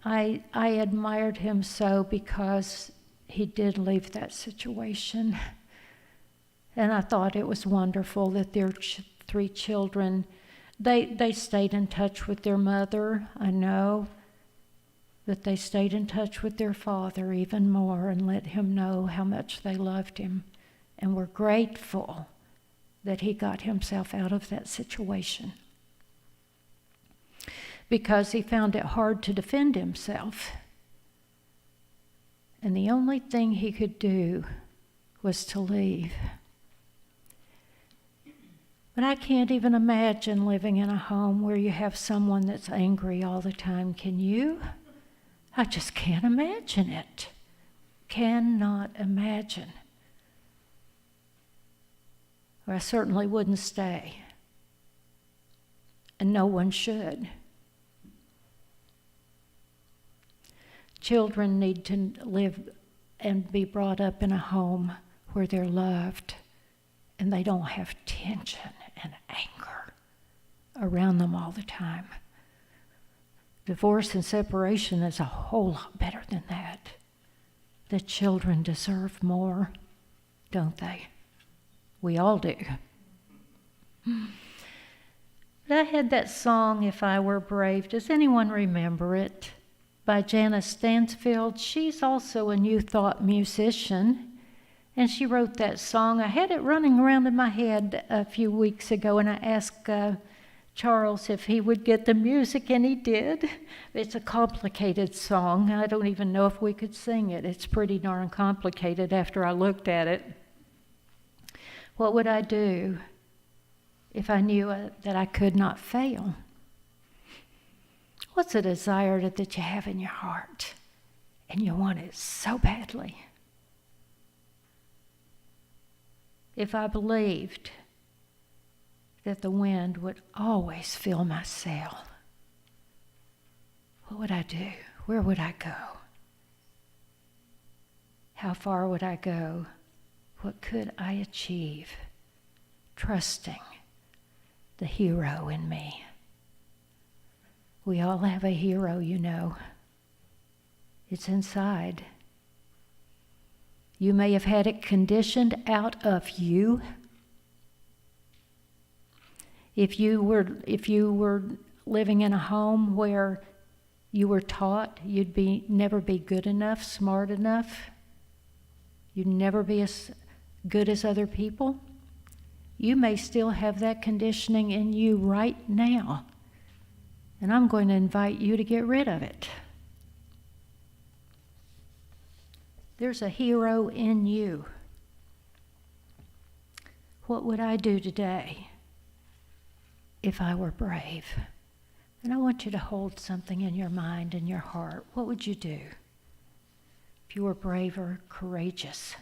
I admired him so because he did leave that situation. And I thought it was wonderful that their 3 children, they stayed in touch with their mother, I know, but they stayed in touch with their father even more and let him know how much they loved him and were grateful that he got himself out of that situation, because he found it hard to defend himself. And the only thing he could do was to leave. But I can't even imagine living in a home where you have someone that's angry all the time. Can you? I just can't imagine it. Cannot imagine. Or I certainly wouldn't stay. And no one should. Children need to live and be brought up in a home where they're loved and they don't have tension and anger around them all the time. Divorce and separation is a whole lot better than that. The children deserve more, don't they? We all do. But I had that song, If I Were Brave. Does anyone remember it? By Janice Stansfield. She's also a New Thought musician, and she wrote that song. I had it running around in my head a few weeks ago, and I asked Charles if he would get the music, and he did. It's a complicated song. I don't even know if we could sing it. It's pretty darn complicated after I looked at it. What would I do if I knew that I could not fail? What's a desire that you have in your heart and you want it so badly? If I believed that the wind would always fill my sail, what would I do? Where would I go? How far would I go? What could I achieve? Trusting the hero in me. We all have a hero, you know. It's inside. You may have had it conditioned out of you. If you were living in a home where you were taught you'd never be good enough, smart enough, you'd never be as good as other people, you may still have that conditioning in you right now. And I'm going to invite you to get rid of it. There's a hero in you. What would I do today if I were brave? And I want you to hold something in your mind and your heart. What would you do if you were brave or courageous?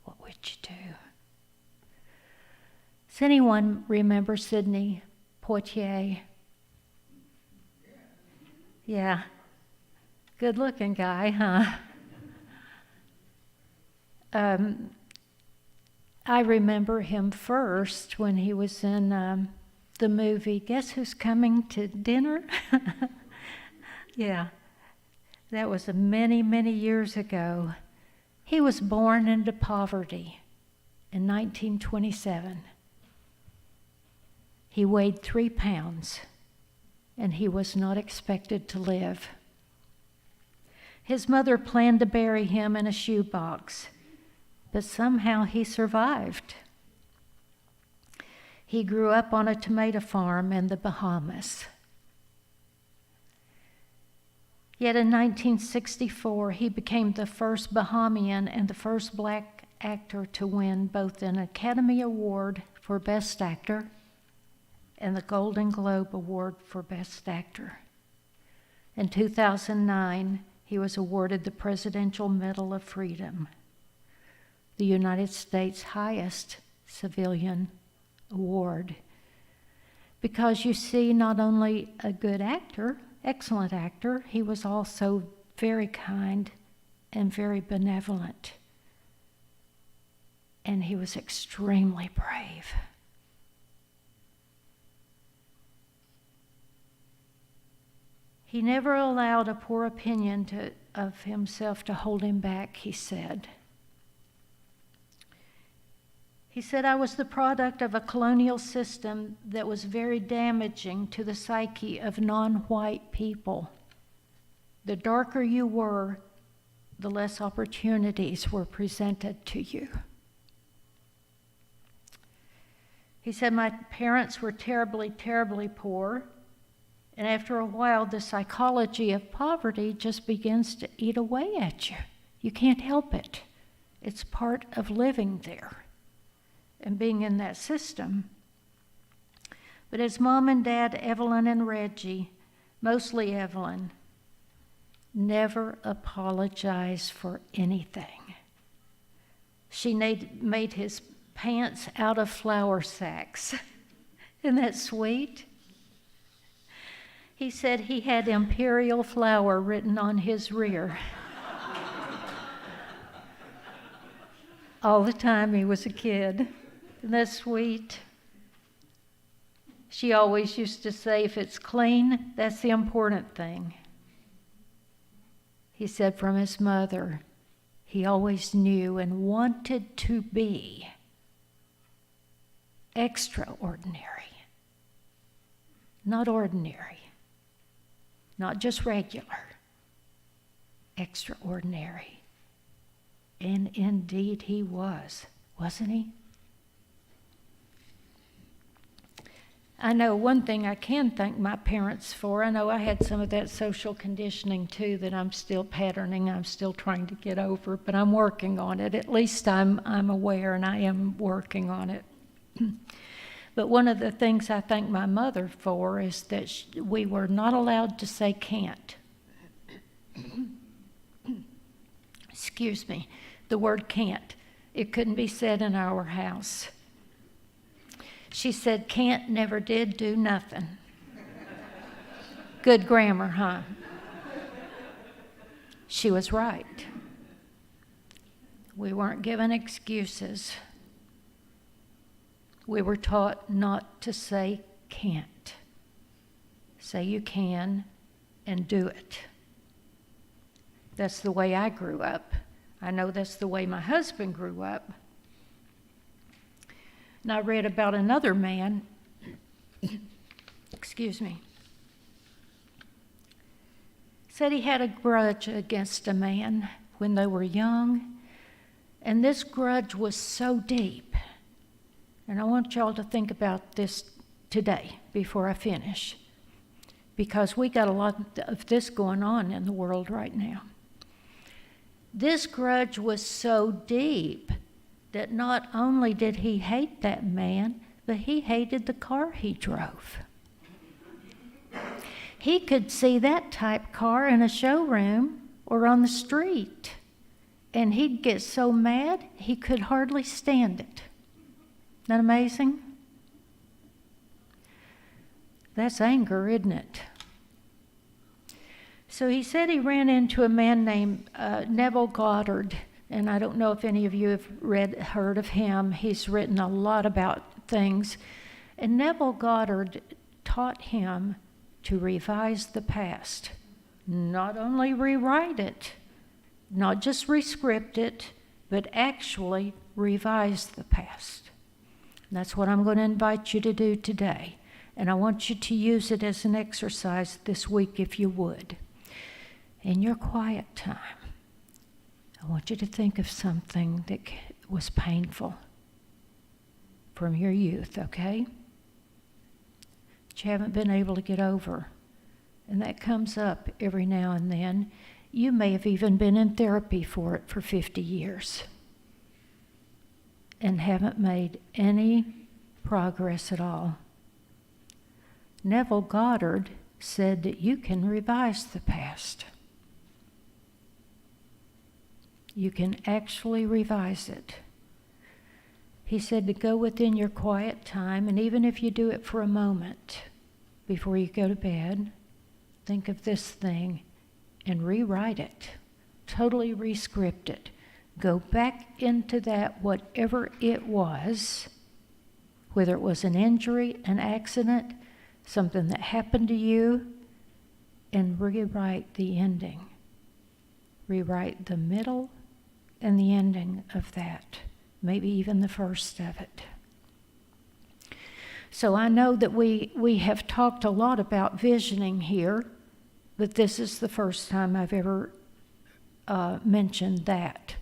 What would you do? Does anyone remember Sidney Poitier? Yeah. Good looking guy, huh? I remember him first when he was in the movie Guess Who's Coming to Dinner? Yeah. That was many, many years ago. He was born into poverty in 1927. He weighed 3 pounds. And he was not expected to live. His mother planned to bury him in a shoebox, but somehow he survived. He grew up on a tomato farm in the Bahamas. Yet in 1964, he became the first Bahamian and the first black actor to win both an Academy Award for Best Actor and the Golden Globe Award for Best Actor. In 2009, he was awarded the Presidential Medal of Freedom, the United States' highest civilian award. Because you see, not only a good actor, excellent actor, he was also very kind and very benevolent. And he was extremely brave. He never allowed a poor opinion of himself to hold him back, he said. He said, I was the product of a colonial system that was very damaging to the psyche of non-white people. The darker you were, the less opportunities were presented to you. He said, my parents were terribly, terribly poor. And after a while, the psychology of poverty just begins to eat away at you. You can't help it. It's part of living there and being in that system. But his mom and dad, Evelyn and Reggie, mostly Evelyn, never apologized for anything. She made his pants out of flour sacks. Isn't that sweet? He said he had imperial flour written on his rear. All the time he was a kid. Isn't that sweet? She always used to say, if it's clean, that's the important thing. He said from his mother, he always knew and wanted to be extraordinary, not ordinary. Not just regular, extraordinary. And indeed he was, wasn't he? I know one thing I can thank my parents for. I know I had some of that social conditioning too that I'm still patterning, I'm still trying to get over, but I'm working on it. At least I'm aware and I am working on it. But one of the things I thank my mother for is that we were not allowed to say can't. Excuse me, the word can't. It couldn't be said in our house. She said can't never did do nothing. Good grammar, huh? She was right. We weren't given excuses. We were taught not to say can't. Say you can and do it. That's the way I grew up. I know that's the way my husband grew up. And I read about another man, excuse me, said he had a grudge against a man when they were young, and this grudge was so deep. And I want y'all to think about this today before I finish, because we got a lot of this going on in the world right now. This grudge was so deep that not only did he hate that man, but he hated the car he drove. He could see that type car in a showroom or on the street, and he'd get so mad he could hardly stand it. Isn't that amazing? That's anger, isn't it? So he said he ran into a man named Neville Goddard, and I don't know if any of you have heard of him. He's written a lot about things. And Neville Goddard taught him to revise the past. Not only rewrite it, not just rescript it, but actually revise the past. That's what I'm going to invite you to do today. And I want you to use it as an exercise this week if you would. In your quiet time, I want you to think of something that was painful from your youth, okay? That you haven't been able to get over. And that comes up every now and then. You may have even been in therapy for it for 50 years. And haven't made any progress at all. Neville Goddard said that you can revise the past. You can actually revise it. He said to go within your quiet time, and even if you do it for a moment before you go to bed, think of this thing and rewrite it. totally rescript it. Go back into that, whatever it was, whether it was an injury, an accident, something that happened to you, and rewrite the ending. Rewrite the middle and the ending of that, maybe even the first of it. So I know that we have talked a lot about visioning here, but this is the first time I've ever mentioned that,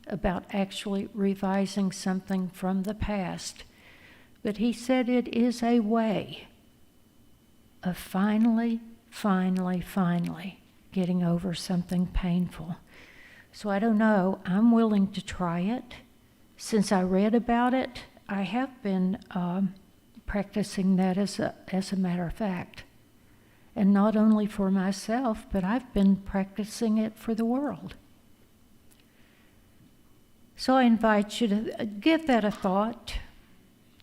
about actually revising something from the past. But he said it is a way of finally getting over something painful. So I don't know, I'm willing to try it. Since I read about it, I have been practicing that as a matter of fact. And not only for myself, but I've been practicing it for the world. So I invite you to give that a thought.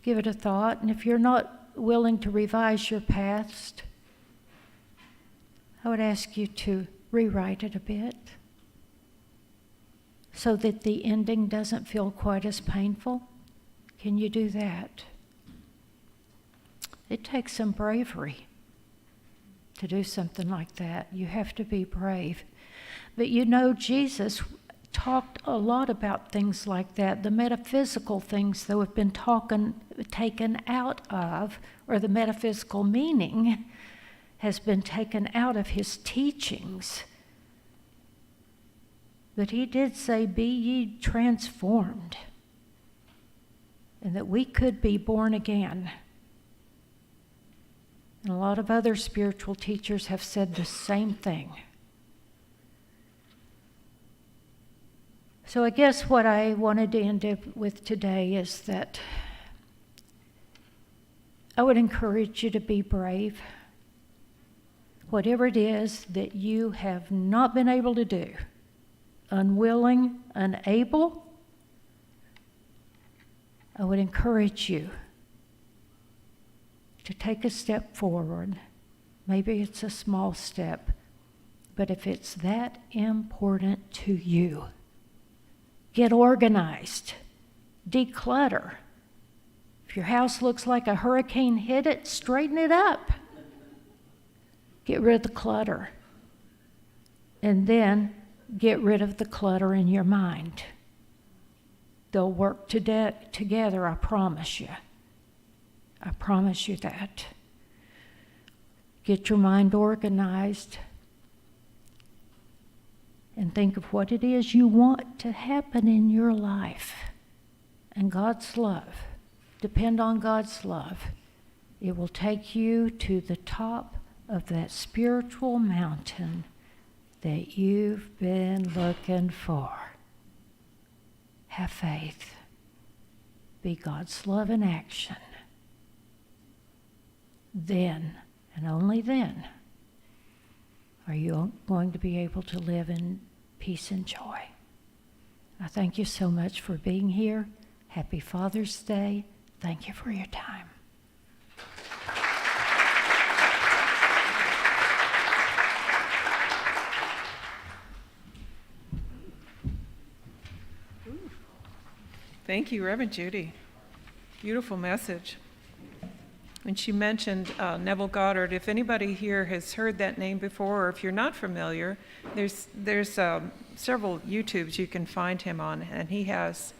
Give it a thought. And if you're not willing to revise your past, I would ask you to rewrite it a bit so that the ending doesn't feel quite as painful. Can you do that? It takes some bravery to do something like that. You have to be brave. But you know, Jesus talked a lot about things like that. The metaphysical things, though, have been taken out of, or the metaphysical meaning has been taken out of his teachings. But he did say, be ye transformed, and that we could be born again. And a lot of other spiritual teachers have said the same thing. So I guess what I wanted to end up with today is that I would encourage you to be brave. Whatever it is that you have not been able to do, unwilling, unable, I would encourage you to take a step forward. Maybe it's a small step, but if it's that important to you, get organized, declutter. If your house looks like a hurricane hit it, straighten it up. Get rid of the clutter. And then get rid of the clutter in your mind. They'll work together, I promise you. I promise you that. Get your mind organized and think of what it is you want to happen in your life. And God's love. Depend on God's love. It will take you to the top of that spiritual mountain that you've been looking for. Have faith. Be God's love in action. Then, and only then, are you going to be able to live in peace and joy. I thank you so much for being here. Happy Father's Day. Thank you for your time. Thank you, Reverend Judy. Beautiful message. When she mentioned Neville Goddard, if anybody here has heard that name before, or if you're not familiar, there's several YouTubes you can find him on, and he has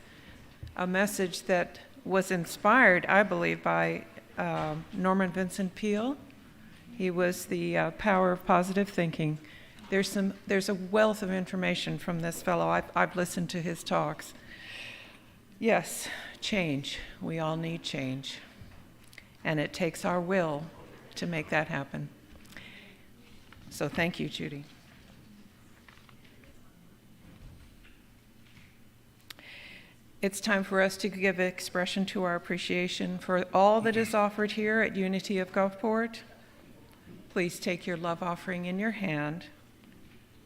a message that was inspired, I believe, by Norman Vincent Peale. He was the power of positive thinking. There's a wealth of information from this fellow. I've listened to his talks. Yes, change. We all need change. And it takes our will to make that happen. So thank you, Judy. It's time for us to give expression to our appreciation for all that is offered here at Unity of Gulfport. Please take your love offering in your hand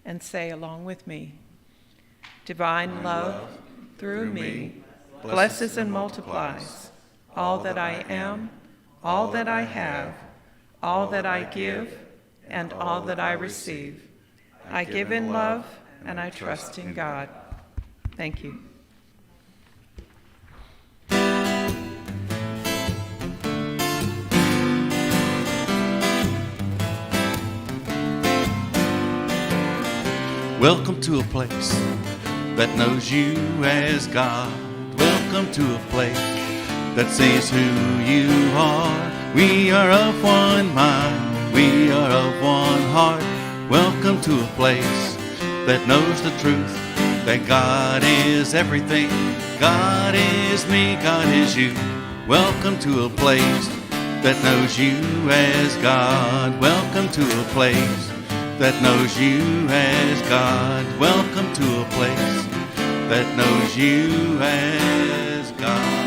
and say along with me, divine love through me blesses and multiplies all that I am, all that I have, all that I give, and all that I receive. I give in love, and I trust in God. Thank you. Welcome to a place that knows you as God. Welcome to a place that sees who you are. We are of one mind, we are of one heart. Welcome to a place that knows the truth, that God is everything. God is me, God is you. Welcome to a place that knows you as God. Welcome to a place that knows you as God. Welcome to a place that knows you as God.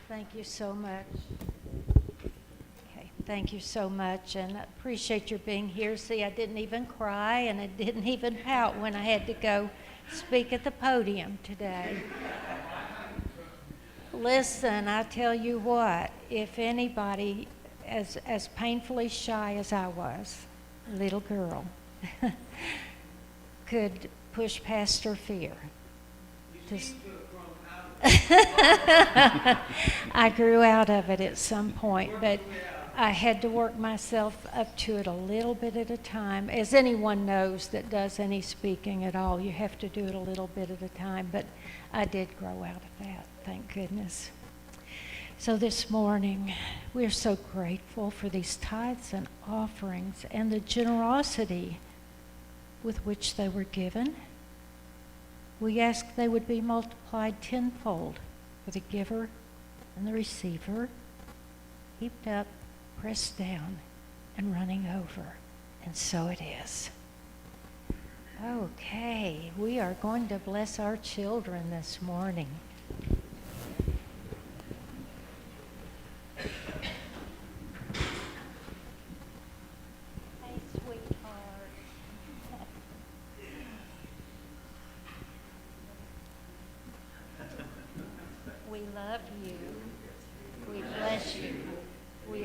Thank you so much. Okay, thank you so much, and I appreciate your being here. See, I didn't even cry, and I didn't even pout when I had to go speak at the podium today. Listen, I tell you what, if anybody, as painfully shy as I was, a little girl, could push past her fear. I grew out of it at some point, but I had to work myself up to it a little bit at a time. As anyone knows that does any speaking at all, you have to do it a little bit at a time, but I did grow out of that, thank goodness. So this morning, we're so grateful for these tithes and offerings and the generosity with which they were given. We ask they would be multiplied tenfold for the giver and the receiver, heaped up, pressed down, and running over. And so it is. Okay, we are going to bless our children this morning. Hey, sweetheart. We love you. We bless you. We